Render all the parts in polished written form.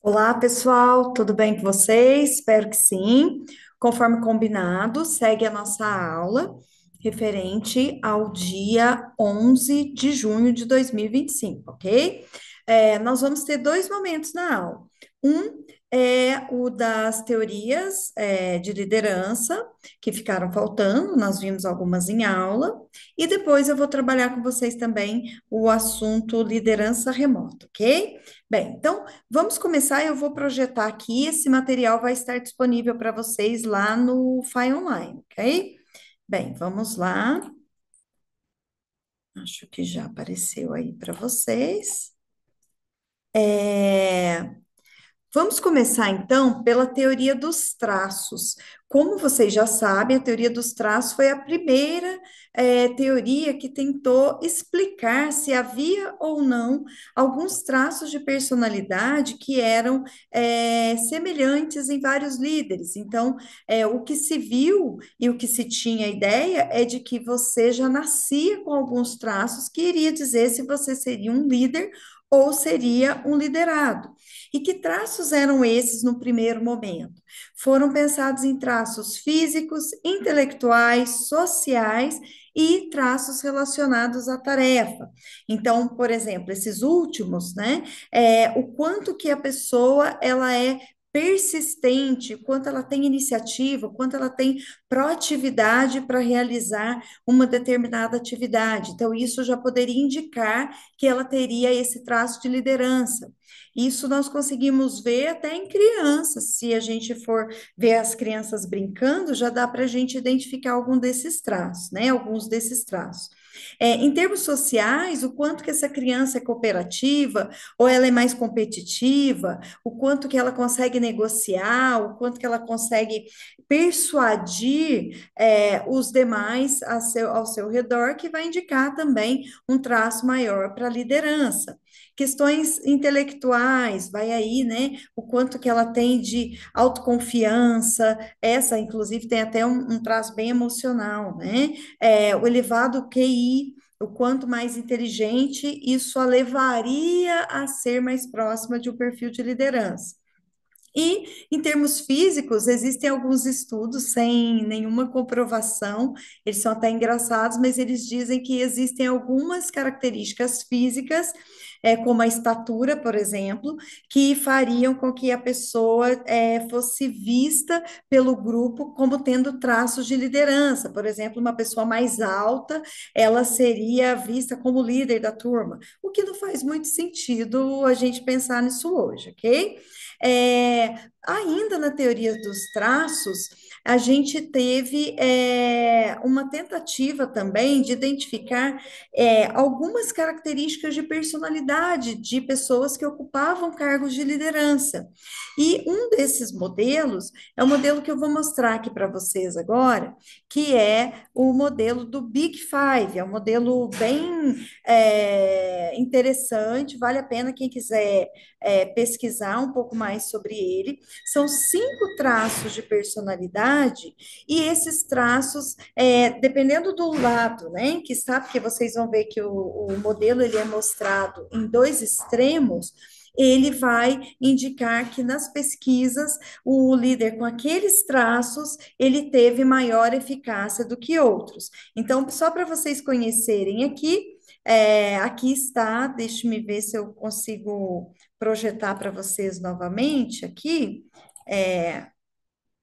Olá, pessoal, tudo bem com vocês? Espero que sim. Conforme combinado, segue a nossa aula referente ao dia 11 de junho de 2025, ok? Nós vamos ter dois momentos na aula. Um é o das teorias, de liderança, que ficaram faltando, nós vimos algumas em aula, e depois eu vou trabalhar com vocês também o assunto liderança remota, ok? Bem, então. Vamos começar, eu vou projetar aqui, esse material vai estar disponível para vocês lá no File Online, ok? Bem, vamos lá. Acho que já apareceu aí para vocês. É, Vamos começar então pela teoria dos traços. Como vocês já sabem, a teoria dos traços foi a primeira teoria que tentou explicar se havia ou não alguns traços de personalidade que eram semelhantes em vários líderes. Então, o que se viu e o que se tinha ideia é de que você já nascia com alguns traços que iria dizer se você seria um líder ou seria um liderado. E que traços eram esses no primeiro momento? Foram pensados em traços físicos, intelectuais, sociais e traços relacionados à tarefa. Então, por exemplo, esses últimos, né, o quanto que a pessoa ela é persistente, o quanto ela tem iniciativa, o quanto ela tem proatividade para realizar uma determinada atividade. Então, isso já poderia indicar que ela teria esse traço de liderança. Isso nós conseguimos ver até em crianças. Se a gente for ver as crianças brincando, já dá para a gente identificar algum desses traços, né? Alguns desses traços. Em termos sociais, o quanto que essa criança é cooperativa, ou ela é mais competitiva, o quanto que ela consegue negociar, o quanto que ela consegue persuadir os demais ao seu redor, que vai indicar também um traço maior para a liderança. Questões intelectuais, vai aí, né? O quanto que ela tem de autoconfiança, essa, inclusive, tem até um traço bem emocional, né? O elevado QI, o quanto mais inteligente, isso a levaria a ser mais próxima de um perfil de liderança. E, em termos físicos, existem alguns estudos sem nenhuma comprovação, eles são até engraçados, mas eles dizem que existem algumas características físicas, como a estatura, por exemplo, que fariam com que a pessoa fosse vista pelo grupo como tendo traços de liderança. Por exemplo, uma pessoa mais alta, ela seria vista como líder da turma, o que não faz muito sentido a gente pensar nisso hoje, ok? Ainda na teoria dos traços, a gente teve uma tentativa também de identificar algumas características de personalidade de pessoas que ocupavam cargos de liderança. E um desses modelos é o modelo que eu vou mostrar aqui para vocês agora, que é o modelo do Big Five, é um modelo bem interessante, vale a pena quem quiser pesquisar um pouco mais sobre ele. São 5 traços de personalidade, e esses traços, dependendo do lado, né, que está, porque vocês vão ver que o modelo ele é mostrado em dois extremos, ele vai indicar que nas pesquisas o líder com aqueles traços ele teve maior eficácia do que outros. Então, só para vocês conhecerem aqui, aqui está, deixe-me ver se eu consigo projetar para vocês novamente aqui, é,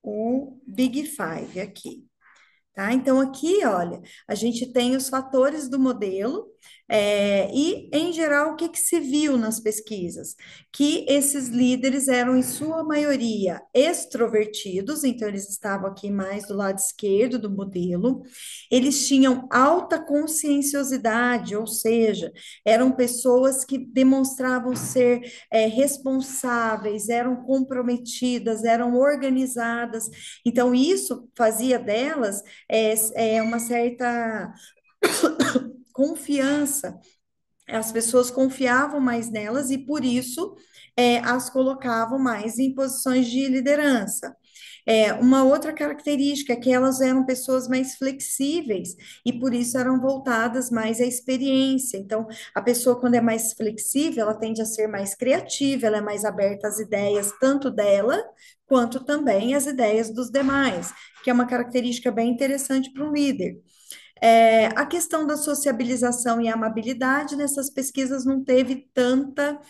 o Big Five aqui. Tá? Então, aqui, olha, a gente tem os fatores do modelo, e, em geral, o que que se viu nas pesquisas? Que esses líderes eram, em sua maioria, extrovertidos, então eles estavam aqui mais do lado esquerdo do modelo, eles tinham alta conscienciosidade, ou seja, eram pessoas que demonstravam ser responsáveis, eram comprometidas, eram organizadas, então isso fazia delas uma certa confiança. As pessoas confiavam mais nelas e, por isso, as colocavam mais em posições de liderança. Uma outra característica é que elas eram pessoas mais flexíveis e por isso eram voltadas mais à experiência. Então, a pessoa, quando é mais flexível, ela tende a ser mais criativa, ela é mais aberta às ideias, tanto dela quanto também às ideias dos demais, que é uma característica bem interessante para um líder. A questão da sociabilização e amabilidade nessas pesquisas não teve tanta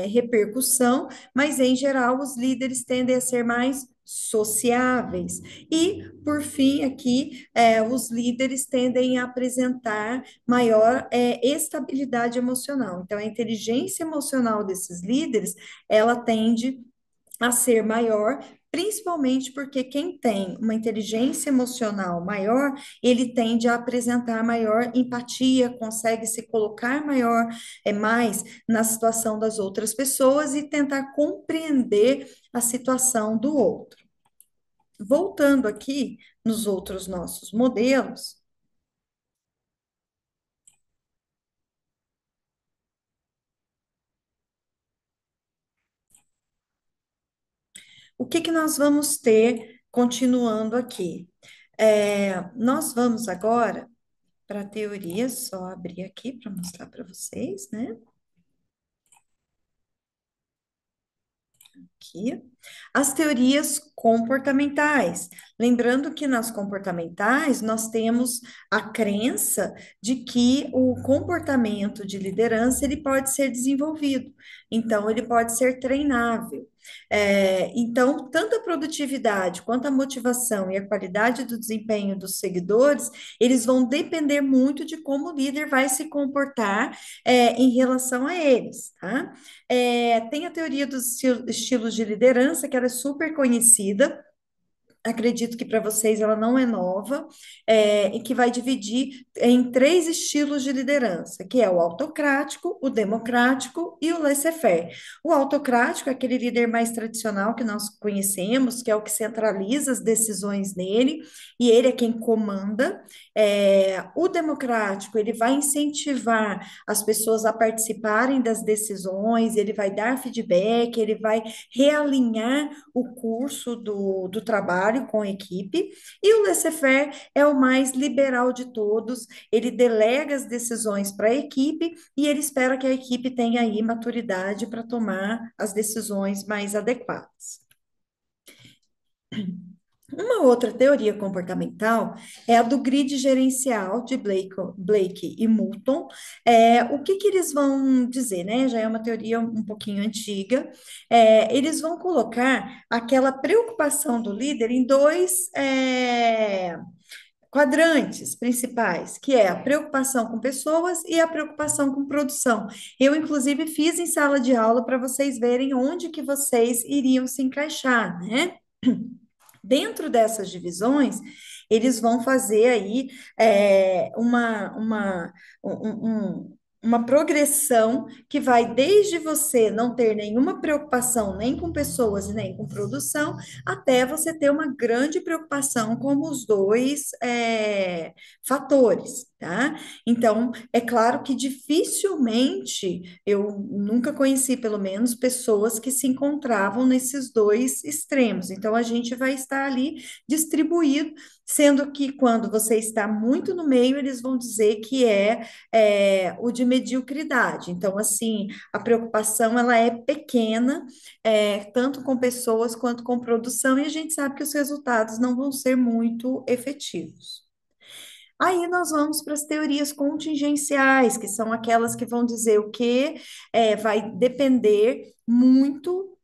repercussão, mas em geral os líderes tendem a ser mais sociáveis. E, por fim, aqui, os líderes tendem a apresentar maior estabilidade emocional. Então, a inteligência emocional desses líderes, ela tende a ser maior, principalmente porque quem tem uma inteligência emocional maior, ele tende a apresentar maior empatia, consegue se colocar mais na situação das outras pessoas e tentar compreender a situação do outro. Voltando aqui nos outros nossos modelos, o que que nós vamos ter continuando aqui? Nós vamos agora para a teoria, só abrir aqui para mostrar para vocês, né? Aqui. As teorias comportamentais. Lembrando que nas comportamentais nós temos a crença de que o comportamento de liderança ele pode ser desenvolvido, então ele pode ser treinável. Então, tanto a produtividade quanto a motivação e a qualidade do desempenho dos seguidores, eles vão depender muito de como o líder vai se comportar, em relação a eles, tá? Tem a teoria dos estilos de liderança, que ela é super conhecida, acredito que para vocês ela não é nova, e que vai dividir em três estilos de liderança, que é o autocrático, o democrático e o laissez-faire. O autocrático é aquele líder mais tradicional que nós conhecemos, que é o que centraliza as decisões nele, e ele é quem comanda. O democrático, ele vai incentivar as pessoas a participarem das decisões, ele vai dar feedback, ele vai realinhar o curso do trabalho com a equipe, e o laissez-faire é o mais liberal de todos, ele delega as decisões para a equipe e ele espera que a equipe tenha aí maturidade para tomar as decisões mais adequadas. Uma outra teoria comportamental é a do grid gerencial de Blake e Moulton. O que que eles vão dizer, né? Já é uma teoria um pouquinho antiga. Eles vão colocar aquela preocupação do líder em dois quadrantes principais, que é a preocupação com pessoas e a preocupação com produção. Eu, inclusive, fiz em sala de aula para vocês verem onde que vocês iriam se encaixar, né? Dentro dessas divisões, eles vão fazer aí uma progressão que vai desde você não ter nenhuma preocupação nem com pessoas e nem com produção, até você ter uma grande preocupação com os dois fatores, tá? Então, é claro que dificilmente, eu nunca conheci, pelo menos, pessoas que se encontravam nesses dois extremos. Então, a gente vai estar ali distribuído, sendo que quando você está muito no meio, eles vão dizer que o de mediocridade. Então, assim, a preocupação ela é pequena, tanto com pessoas quanto com produção, e a gente sabe que os resultados não vão ser muito efetivos. Aí nós vamos para as teorias contingenciais, que são aquelas que vão dizer o que vai depender muito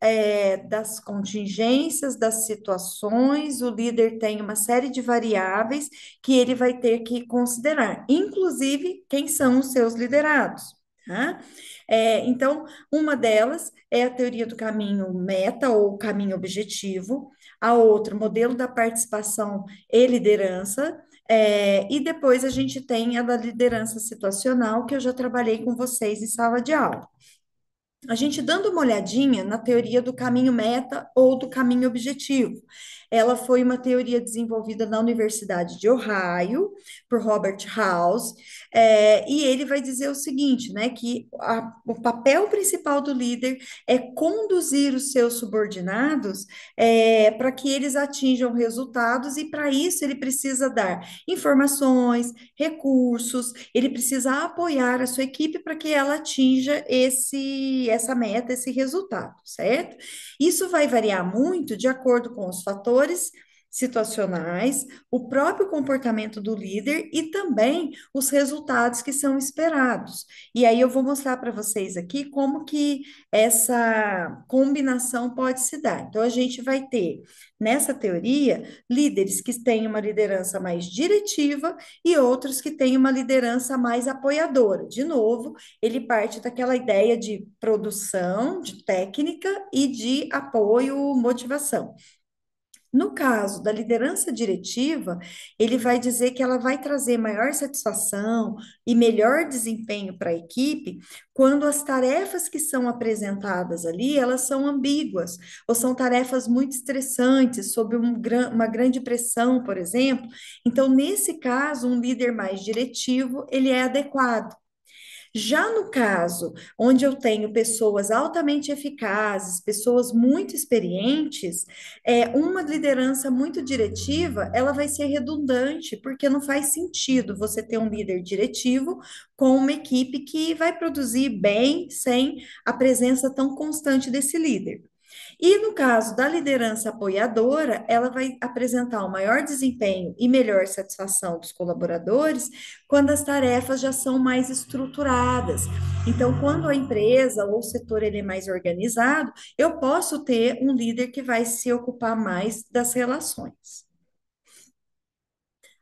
das contingências, das situações, o líder tem uma série de variáveis que ele vai ter que considerar, inclusive quem são os seus liderados. Tá? Então, uma delas é a teoria do caminho meta ou caminho objetivo, a outra, modelo da participação e liderança, e depois a gente tem a da liderança situacional, que eu já trabalhei com vocês em sala de aula. A gente dando uma olhadinha na teoria do caminho meta ou do caminho objetivo. Ela foi uma teoria desenvolvida na Universidade de Ohio por Robert House, e ele vai dizer o seguinte, né, que o papel principal do líder é conduzir os seus subordinados para que eles atinjam resultados, e para isso ele precisa dar informações, recursos, ele precisa apoiar a sua equipe para que ela atinja essa meta, esse resultado, certo? Isso vai variar muito de acordo com os fatores situacionais, o próprio comportamento do líder e também os resultados que são esperados. E aí eu vou mostrar para vocês aqui como que essa combinação pode se dar. Então a gente vai ter nessa teoria líderes que têm uma liderança mais diretiva e outros que têm uma liderança mais apoiadora. De novo, ele parte daquela ideia de produção, de técnica e de apoio, motivação. No caso da liderança diretiva, ele vai dizer que ela vai trazer maior satisfação e melhor desempenho para a equipe quando as tarefas que são apresentadas ali, elas são ambíguas, ou são tarefas muito estressantes, sob uma grande pressão, por exemplo. Então, nesse caso, um líder mais diretivo, ele é adequado. Já no caso onde eu tenho pessoas altamente eficazes, pessoas muito experientes, uma liderança muito diretiva, ela vai ser redundante, porque não faz sentido você ter um líder diretivo com uma equipe que vai produzir bem sem a presença tão constante desse líder. E no caso da liderança apoiadora, ela vai apresentar um maior desempenho e melhor satisfação dos colaboradores quando as tarefas já são mais estruturadas. Então, quando a empresa ou o setor ele é mais organizado, eu posso ter um líder que vai se ocupar mais das relações.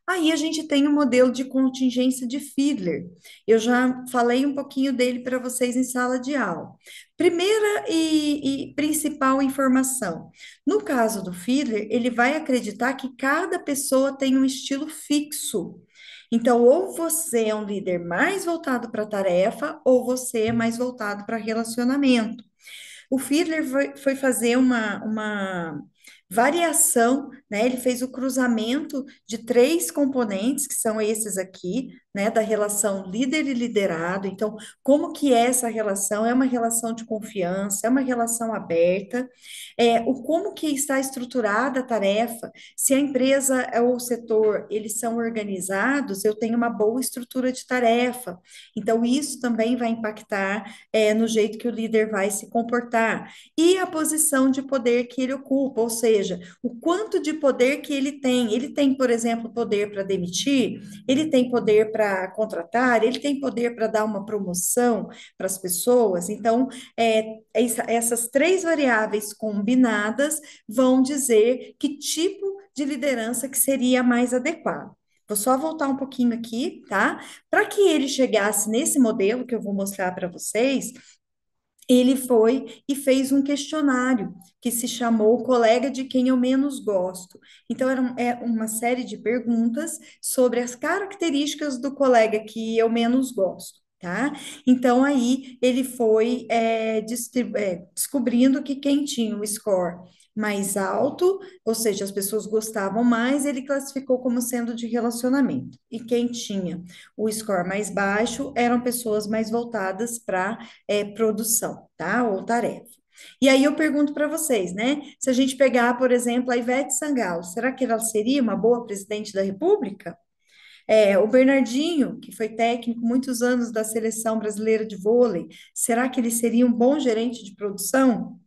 Aí a gente tem o modelo de contingência de Fiedler. Eu já falei um pouquinho dele para vocês em sala de aula. Primeira e principal informação. No caso do Fiedler, ele vai acreditar que cada pessoa tem um estilo fixo. Então, ou você é um líder mais voltado para a tarefa, ou você é mais voltado para relacionamento. O Fiedler foi fazer uma variação, né? Ele fez o cruzamento de três componentes, que são esses aqui, né? Da relação líder e liderado. Então, como que é essa relação? É uma relação de confiança, é uma relação aberta. Como que está estruturada a tarefa? Se a empresa ou o setor, eles são organizados, eu tenho uma boa estrutura de tarefa. Então, isso também vai impactar no jeito que o líder vai se comportar. E a posição de poder que ele ocupa, ou seja, o quanto de poder que ele tem. Ele tem, por exemplo, poder para demitir, ele tem poder para contratar, ele tem poder para dar uma promoção para as pessoas. Então, essas três variáveis combinadas vão dizer que tipo de liderança que seria mais adequado. Vou só voltar um pouquinho aqui, tá? Para que ele chegasse nesse modelo que eu vou mostrar para vocês, ele foi e fez um questionário que se chamou Colega de Quem Eu Menos Gosto. Então, uma série de perguntas sobre as características do colega que eu menos gosto. Tá? Então, aí ele foi descobrindo que quem tinha o score mais alto, ou seja, as pessoas gostavam mais, ele classificou como sendo de relacionamento. E quem tinha o score mais baixo eram pessoas mais voltadas para produção, tá? Ou tarefa. E aí eu pergunto para vocês, né? Se a gente pegar, por exemplo, a Ivete Sangalo, será que ela seria uma boa presidente da República? O Bernardinho, que foi técnico muitos anos da seleção brasileira de vôlei, será que ele seria um bom gerente de produção?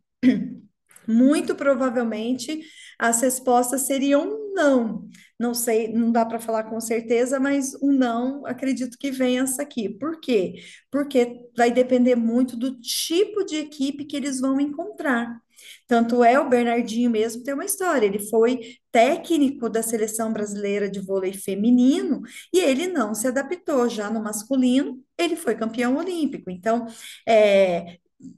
Muito provavelmente as respostas seriam um não. Não sei, não dá para falar com certeza, mas um não, acredito que vença aqui. Por quê? Porque vai depender muito do tipo de equipe que eles vão encontrar. Tanto é o Bernardinho mesmo tem uma história. Ele foi técnico da seleção brasileira de vôlei feminino e ele não se adaptou. Já no masculino, ele foi campeão olímpico. Então,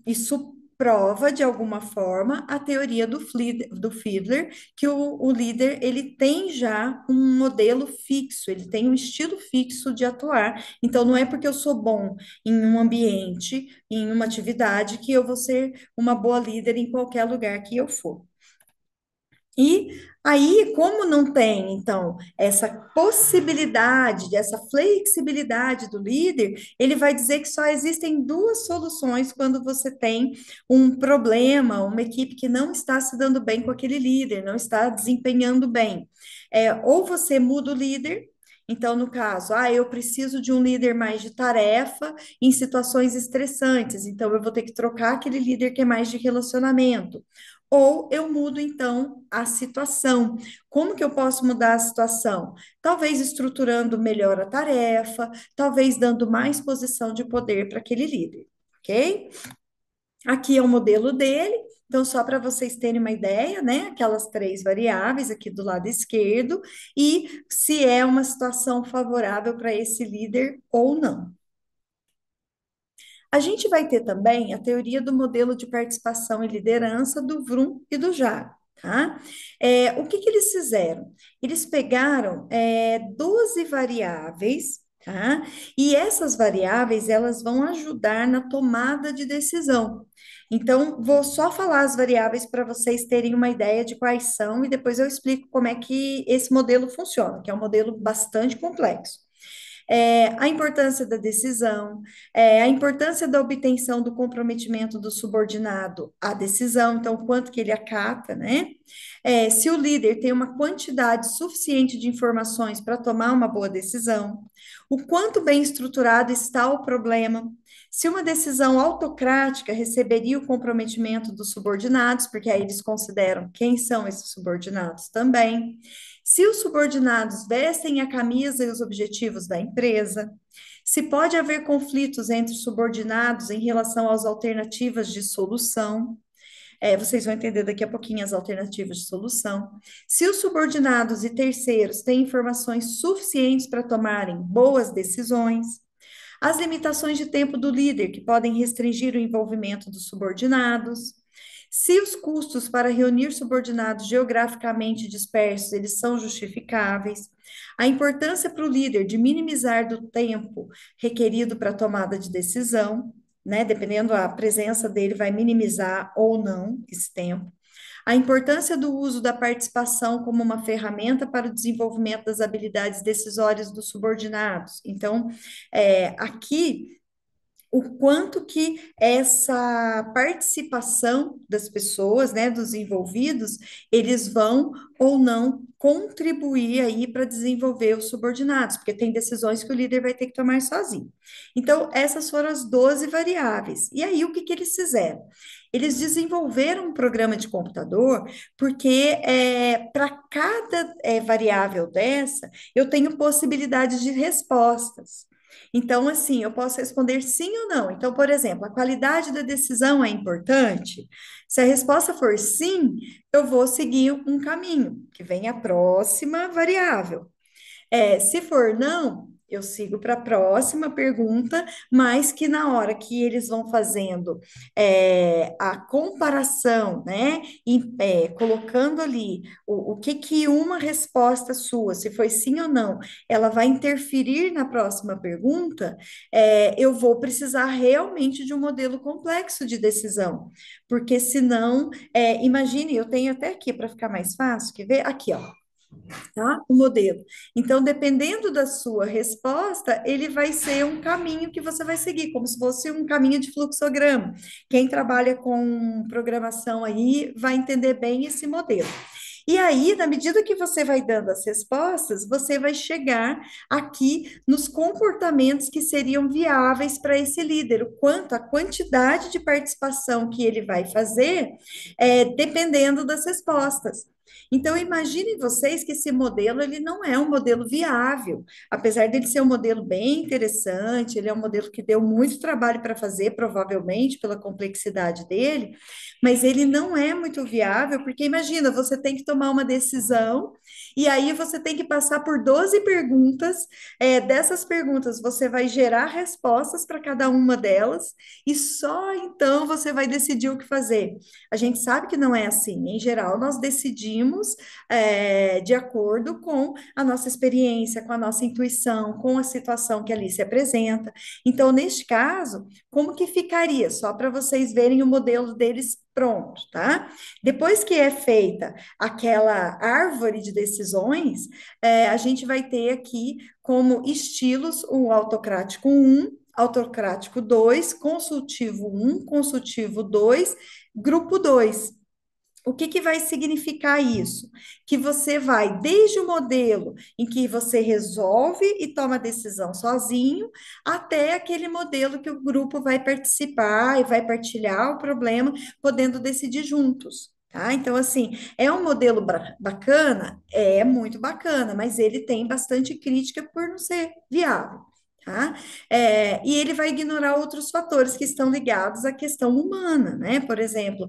isso prova de alguma forma a teoria do Fiedler, que o líder ele tem já um modelo fixo, ele tem um estilo fixo de atuar. Então não é porque eu sou bom em um ambiente, em uma atividade, que eu vou ser uma boa líder em qualquer lugar que eu for. E aí, como não tem, então, essa possibilidade, essa flexibilidade do líder, ele vai dizer que só existem duas soluções quando você tem um problema, uma equipe que não está se dando bem com aquele líder, não está desempenhando bem. Ou você muda o líder. Então, no caso, eu preciso de um líder mais de tarefa em situações estressantes, então eu vou ter que trocar aquele líder que é mais de relacionamento. Ou eu mudo então a situação. Como que eu posso mudar a situação? Talvez estruturando melhor a tarefa, talvez dando mais posição de poder para aquele líder, ok? Aqui é o modelo dele. Então, só para vocês terem uma ideia, né? Aquelas três variáveis aqui do lado esquerdo, e se é uma situação favorável para esse líder ou não. A gente vai ter também a teoria do modelo de participação e liderança do Vroom e do Jara, tá? O que que eles fizeram? Eles pegaram 12 variáveis, tá? E essas variáveis, elas vão ajudar na tomada de decisão. Então, vou só falar as variáveis para vocês terem uma ideia de quais são e depois eu explico como é que esse modelo funciona, que é um modelo bastante complexo. A importância da decisão, a importância da obtenção do comprometimento do subordinado à decisão, então, quanto que ele acata, né? Se o líder tem uma quantidade suficiente de informações para tomar uma boa decisão, o quanto bem estruturado está o problema, se uma decisão autocrática receberia o comprometimento dos subordinados, porque aí eles consideram quem são esses subordinados também. Se os subordinados vestem a camisa e os objetivos da empresa, se pode haver conflitos entre subordinados em relação às alternativas de solução, vocês vão entender daqui a pouquinho as alternativas de solução. Se os subordinados e terceiros têm informações suficientes para tomarem boas decisões, as limitações de tempo do líder, que podem restringir o envolvimento dos subordinados, se os custos para reunir subordinados geograficamente dispersos, eles são justificáveis, a importância para o líder de minimizar do tempo requerido para a tomada de decisão, né, dependendo da presença dele, vai minimizar ou não esse tempo. A importância do uso da participação como uma ferramenta para o desenvolvimento das habilidades decisórias dos subordinados. Então, aqui o quanto que essa participação das pessoas, né, dos envolvidos, eles vão ou não contribuir aí para desenvolver os subordinados, porque tem decisões que o líder vai ter que tomar sozinho. Então, essas foram as 12 variáveis. E aí, o que que eles fizeram? Eles desenvolveram um programa de computador, porque para cada variável dessa, eu tenho possibilidades de respostas. Então, assim, eu posso responder sim ou não. Então, por exemplo, a qualidade da decisão é importante? Se a resposta for sim, eu vou seguir um caminho, que vem a próxima variável. Se for não, eu sigo para a próxima pergunta, mas que na hora que eles vão fazendo a comparação, né, e colocando ali o que que uma resposta sua, se foi sim ou não, ela vai interferir na próxima pergunta, eu vou precisar realmente de um modelo complexo de decisão, porque senão, imagine, eu tenho até aqui para ficar mais fácil, quer ver? Aqui, ó, tá? O modelo. Então, dependendo da sua resposta, ele vai ser um caminho que você vai seguir, como se fosse um caminho de fluxograma. Quem trabalha com programação aí vai entender bem esse modelo. E aí, na medida que você vai dando as respostas, você vai chegar aqui nos comportamentos que seriam viáveis para esse líder, o quanto, a quantidade de participação que ele vai fazer, dependendo das respostas. Então, imaginem vocês que esse modelo, ele não é um modelo viável, apesar dele ser um modelo bem interessante, ele é um modelo que deu muito trabalho para fazer, provavelmente, pela complexidade dele, mas ele não é muito viável, porque imagina, você tem que tomar uma decisão, e aí você tem que passar por 12 perguntas, dessas perguntas você vai gerar respostas para cada uma delas, e só então você vai decidir o que fazer. A gente sabe que não é assim, em geral, nós decidimos agimos de acordo com a nossa experiência, com a nossa intuição, com a situação que ali se apresenta. Então, neste caso, como que ficaria? Só para vocês verem o modelo deles pronto, tá? Depois que é feita aquela árvore de decisões, a gente vai ter aqui como estilos o autocrático um, autocrático 2, consultivo um, consultivo 2, grupo 2. O que que vai significar isso? Que você vai desde o modelo em que você resolve e toma decisão sozinho, até aquele modelo que o grupo vai participar e vai partilhar o problema, podendo decidir juntos. Tá? Então, assim, é um modelo bacana? É muito bacana, mas ele tem bastante crítica por não ser viável. Tá? E ele vai ignorar outros fatores que estão ligados à questão humana, né? Por exemplo,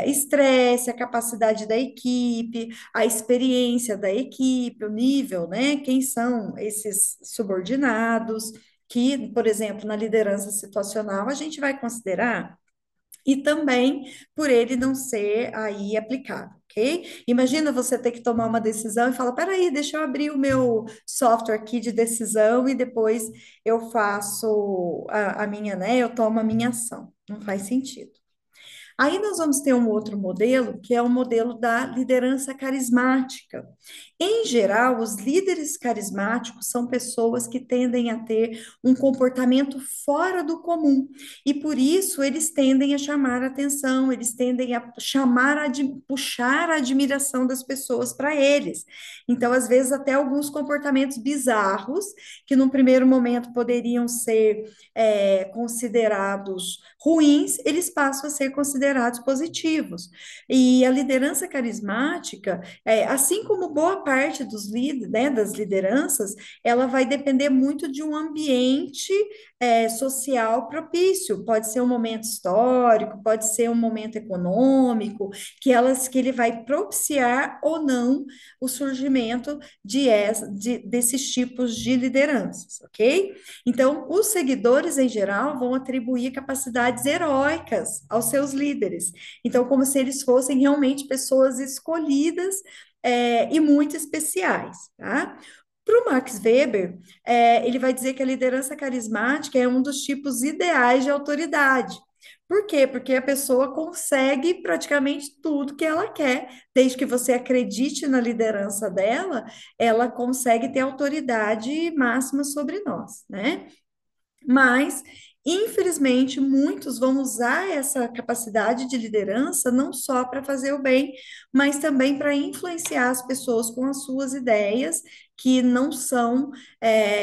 estresse, a capacidade da equipe, a experiência da equipe, o nível, né? Quem são esses subordinados, que, por exemplo, na liderança situacional, a gente vai considerar, e também por ele não ser aí aplicável. Ok? Imagina você ter que tomar uma decisão e falar: peraí, deixa eu abrir o meu software aqui de decisão e depois eu faço a minha, né? Eu tomo a minha ação. Não faz sentido. Aí nós vamos ter um outro modelo, que é o modelo da liderança carismática. Em geral, os líderes carismáticos são pessoas que tendem a ter um comportamento fora do comum, e por isso eles tendem a chamar a atenção, eles tendem a puxar a admiração das pessoas para eles. Então, às vezes, até alguns comportamentos bizarros, que num primeiro momento poderiam ser considerados ruins, eles passam a ser considerados positivos. E a liderança carismática, assim como boa parte dos né, das lideranças, ela vai depender muito de um ambiente social propício. Pode ser um momento histórico, pode ser um momento econômico, que ele vai propiciar ou não o surgimento desses tipos de lideranças, ok? Então, os seguidores, em geral, vão atribuir capacidades heróicas aos seus líderes. Então, como se eles fossem realmente pessoas escolhidas, e muito especiais, tá? Para o Max Weber, ele vai dizer que a liderança carismática é um dos tipos ideais de autoridade. Por quê? Porque a pessoa consegue praticamente tudo que ela quer, desde que você acredite na liderança dela, ela consegue ter autoridade máxima sobre nós, né? Mas, infelizmente, muitos vão usar essa capacidade de liderança não só para fazer o bem, mas também para influenciar as pessoas com as suas ideias, que não são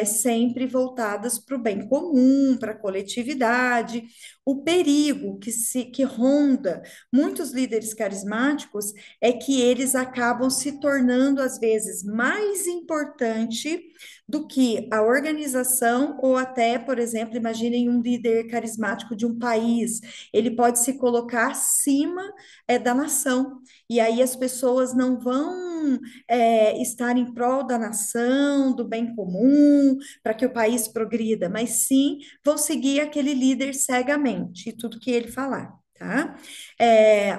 sempre voltadas para o bem comum, para a coletividade. O perigo que ronda muitos líderes carismáticos é que eles acabam se tornando, às vezes, mais importante do que a organização, ou até, por exemplo, imaginem um líder carismático de um país, ele pode se colocar acima da nação, e aí as pessoas não vão estar em prol da nação, do bem comum, para que o país progrida, mas sim vão seguir aquele líder cegamente, e tudo que ele falar. Tá?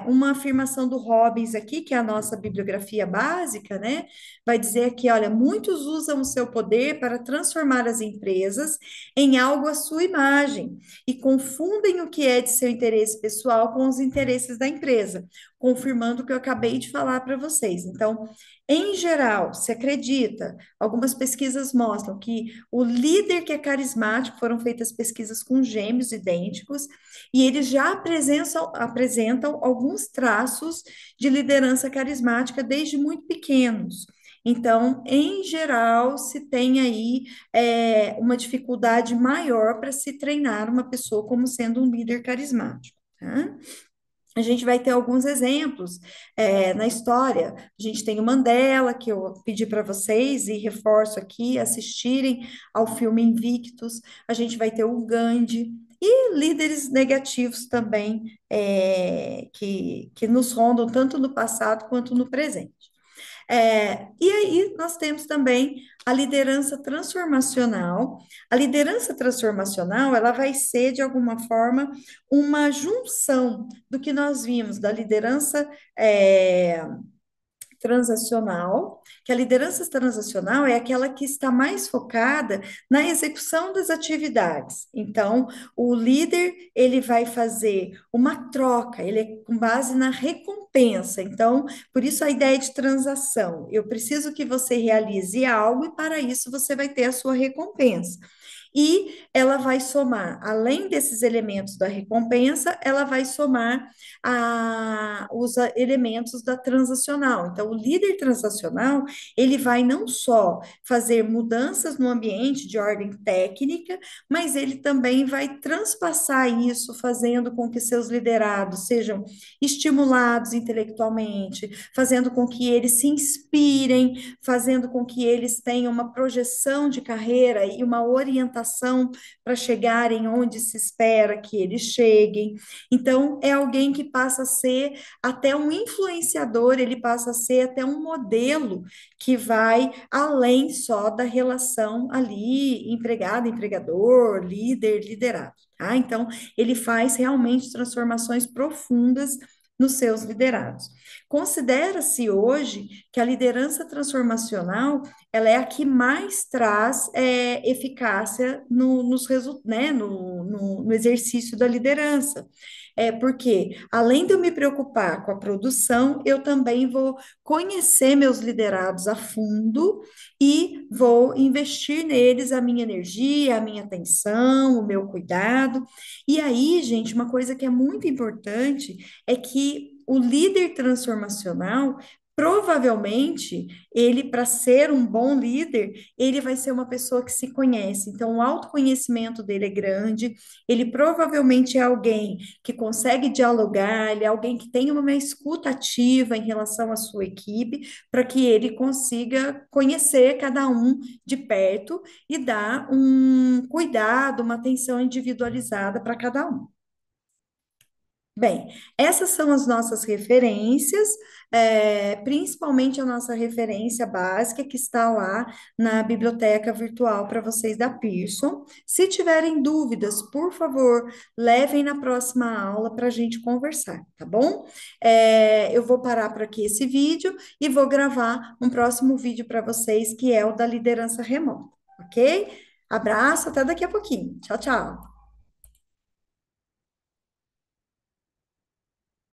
Uma afirmação do Robbins aqui, que é a nossa bibliografia básica, né? Vai dizer aqui, olha, muitos usam o seu poder para transformar as empresas em algo à sua imagem e confundem o que é de seu interesse pessoal com os interesses da empresa, confirmando o que eu acabei de falar para vocês. Então, em geral, se acredita, algumas pesquisas mostram que o líder que é carismático, foram feitas pesquisas com gêmeos idênticos, e eles já apresentam alguns traços de liderança carismática desde muito pequenos. Então, em geral, se tem aí uma dificuldade maior para se treinar uma pessoa como sendo um líder carismático. Tá? A gente vai ter alguns exemplos na história. A gente tem o Mandela, que eu pedi para vocês e reforço aqui, assistirem ao filme Invictus. A gente vai ter o Gandhi e líderes negativos também, que nos rondam tanto no passado quanto no presente. E aí nós temos também a liderança transformacional. A liderança transformacional, ela vai ser, de alguma forma, uma junção do que nós vimos da liderança transacional, que a liderança transacional é aquela que está mais focada na execução das atividades. Então, o líder, ele vai fazer uma troca, ele é com base na recompensa. Então, por isso a ideia de transação. Eu preciso que você realize algo e para isso você vai ter a sua recompensa. E ela vai somar, além desses elementos da recompensa, ela vai somar os elementos da transacional. Então, o líder transacional, ele vai não só fazer mudanças no ambiente de ordem técnica, mas ele também vai transpassar isso, fazendo com que seus liderados sejam estimulados intelectualmente, fazendo com que eles se inspirem, fazendo com que eles tenham uma projeção de carreira e uma orientação para chegarem onde se espera que eles cheguem. Então, é alguém que passa a ser até um influenciador, ele passa a ser até um modelo que vai além só da relação ali empregado, empregador, líder, liderado. Tá? Então, ele faz realmente transformações profundas nos seus liderados. Considera-se hoje que a liderança transformacional ela é a que mais traz eficácia né, no exercício da liderança. Porque, além de eu me preocupar com a produção, eu também vou conhecer meus liderados a fundo e vou investir neles a minha energia, a minha atenção, o meu cuidado. E aí, gente, uma coisa que é muito importante é que o líder transformacional, provavelmente, ele, para ser um bom líder, ele vai ser uma pessoa que se conhece. Então, o autoconhecimento dele é grande, ele provavelmente é alguém que consegue dialogar, ele é alguém que tem uma escuta ativa em relação à sua equipe, para que ele consiga conhecer cada um de perto e dar um cuidado, uma atenção individualizada para cada um. Bem, essas são as nossas referências, principalmente a nossa referência básica que está lá na biblioteca virtual para vocês da Pearson. Se tiverem dúvidas, por favor, levem na próxima aula para a gente conversar, tá bom? Eu vou parar por aqui esse vídeo e vou gravar um próximo vídeo para vocês, que é o da liderança remota, ok? Abraço, até daqui a pouquinho. Tchau, tchau.